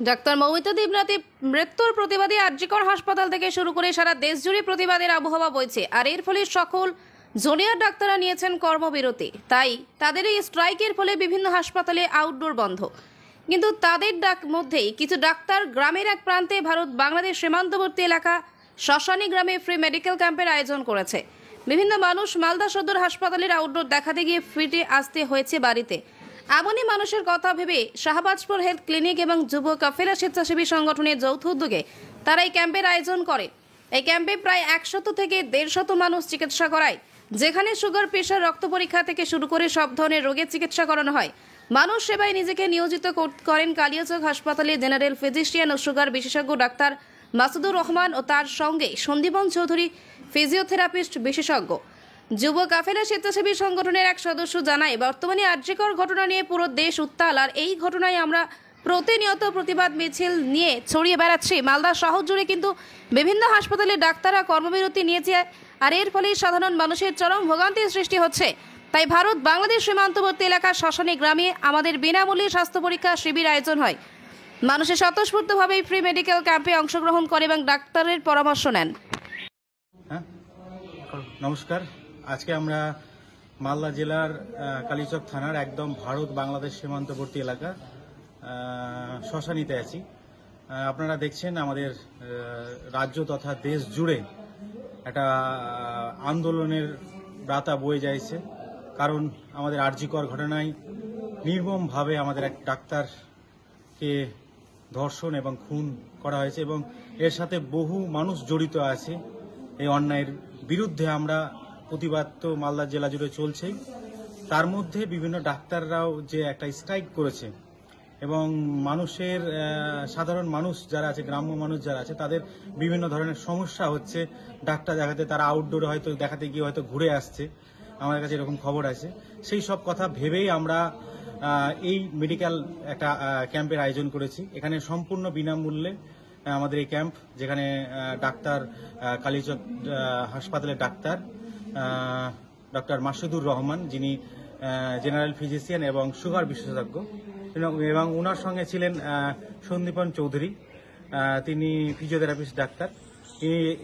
Doctor Moumita দেবনাথের মৃত্যুর প্রতিবাদে আরজিকর হাসপাতাল থেকে শুরু করে সারা দেশ জুড়ে প্রতিবাদের আবহাওয়া বইছে। আর এর ফলে সকল জুনিয়র ডাক্তাররা নিয়েছেন কর্মবিরতি। তাই তাদের এই স্ট্রাইকের ফলে বিভিন্ন হাসপাতালে আউটডোর বন্ধ। কিন্তু তাদের মধ্যেই কিছু ডাক্তার গ্রামের এক প্রান্তে ভারত বাংলাদেশ সীমান্তবর্তী এলাকা শ্মশানী গ্রামে ফ্রি মেডিকেল ক্যাম্পের আয়োজন করেছে। বিভিন্ন মানুষ মালদা সদর হাসপাতালের আউটডোর দেখাতে গিয়ে ফিরে আসতে হয়েছে বাড়িতে। এমনই মানুষের কথা ভেবে শাহবাজপুর হেলথ ক্লিনিক এবং যুব কাফেলা স্বেচ্ছাসেবী সংগঠনের যৌথ উদ্যোগে তারা এই ক্যাম্পের আয়োজন করে। এই ক্যাম্পে প্রায় 100 থেকে 150 মানুষ চিকিৎসা করায়, যেখানে সুগার, প্রেশার, রক্ত পরীক্ষা থেকে শুরু করে সব ধরনের রোগের চিকিৎসা করানো হয়। মানুষ সেবায় নিজেকে নিয়োজিত করেন কালিয়াচক হাসপাতালে জেনারেল ফিজিশিয়ান ও সুগার বিশেষজ্ঞ ডাক্তার মাসুদুর রহমান ও তার সঙ্গে সন্দীপন চৌধুরী ফিজিওথেরাপিস্ট বিশেষজ্ঞ। যুব কাফেলা স্বেচ্ছাসেবী সংগঠনের এক সদস্য জানায়, বর্তমানে আরজিকর ঘটনা নিয়ে পুরো দেশ উত্তাল। আর এই ঘটনায় আমরা প্রতিনিয়ত প্রতিবাদ মিছিল নিয়ে ছড়িয়ে বেড়াচ্ছি মালদা শহর জুড়ে, কিন্তু বিভিন্ন হাসপাতালে ডাক্তাররা কর্মবিরতি নিয়েছে। আর এর ফলে সাধারণ মানুষের চরম ভোগান্তির সৃষ্টি হচ্ছে। তাই ভারত বাংলাদেশ সীমান্তবর্তী এলাকার শ্মশানী গ্রামে আমাদের বিনামূল্যে স্বাস্থ্য পরীক্ষা শিবির আয়োজন হয়। মানুষের স্বতঃস্ফূর্তভাবে ফ্রি মেডিকেল ক্যাম্পে অংশগ্রহণ করে এবং ডাক্তারের পরামর্শ নেন। নমস্কার। আজকে আমরা মালদা জেলার কালিয়াচক থানার একদম ভারত বাংলাদেশ সীমান্তবর্তী এলাকা শ্মশানীতে আছি। আপনারা দেখছেন আমাদের রাজ্য তথা দেশ জুড়ে একটা আন্দোলনের বার্তা বয়ে যাইছে। কারণ আমাদের আরজিকর ঘটনায় নির্মমভাবে আমাদের এক ডাক্তারকে ধর্ষণ এবং খুন করা হয়েছে এবং এর সাথে বহু মানুষ জড়িত আছে। এই অন্যায়ের বিরুদ্ধে আমরা প্রতিবাদ তো মালদা জেলা জুড়ে চলছেই, তার মধ্যে বিভিন্ন ডাক্তাররাও যে একটা স্ট্রাইক করেছে এবং মানুষের সাধারণ মানুষ যারা আছে, গ্রাম্য মানুষ যারা আছে, তাদের বিভিন্ন ধরনের সমস্যা হচ্ছে। ডাক্তার দেখাতে তারা আউটডোরে হয়তো দেখাতে গিয়ে হয়তো ঘুরে আসছে, আমাদের কাছে এরকম খবর আছে। সেই সব কথা ভেবেই আমরা এই মেডিকেল একটা ক্যাম্পের আয়োজন করেছি। এখানে সম্পূর্ণ বিনামূল্যে আমাদের এই ক্যাম্প, যেখানে ডাক্তার কালিয়াচক হাসপাতালের ডাক্তার ডক্টর মাসুদুর রহমান, যিনি জেনারেল ফিজিশিয়ান এবং সুগার বিশেষজ্ঞ, এবং ওনার সঙ্গে ছিলেন সন্দীপন চৌধুরী, তিনি ফিজিওথেরাপিস্ট ডাক্তার।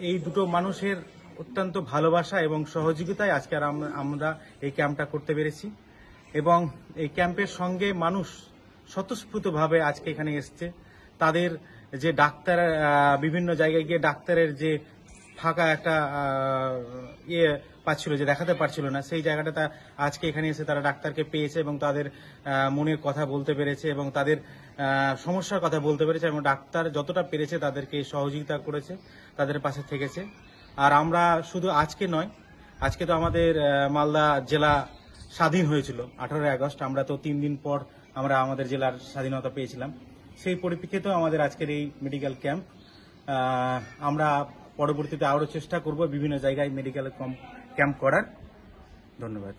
এই দুটো মানুষের অত্যন্ত ভালোবাসা এবং সহযোগিতায় আজকে আমরা এই ক্যাম্পটা করতে পেরেছি। এবং এই ক্যাম্পের সঙ্গে মানুষ স্বতঃস্ফূর্তভাবে আজকে এখানে এসছে। তাদের যে ডাক্তার বিভিন্ন জায়গায় গিয়ে ডাক্তারের যে ফাঁকা একটা পাচ্ছিল, যে দেখাতে পারছিল না, সেই জায়গাটা আজকে এখানে এসে তারা ডাক্তারকে পেয়েছে এবং তাদের মনের কথা বলতে পেরেছে এবং তাদের সমস্যার কথা বলতে পেরেছে এবং ডাক্তার যতটা পেরেছে তাদেরকে সহযোগিতা করেছে, তাদের পাশে থেকেছে। আর আমরা শুধু আজকে নয়, আজকে তো আমাদের মালদা জেলা স্বাধীন হয়েছিল 18 আগস্ট। আমরা তো 3 দিন পর আমরা আমাদের জেলার স্বাধীনতা পেয়েছিলাম। সেই পরিপ্রেক্ষিতেও আমাদের আজকের এই মেডিকেল ক্যাম্প। আমরা পরবর্তীতে আরও চেষ্টা করব বিভিন্ন জায়গায় মেডিকেল ক্যাম্প করার। ধন্যবাদ।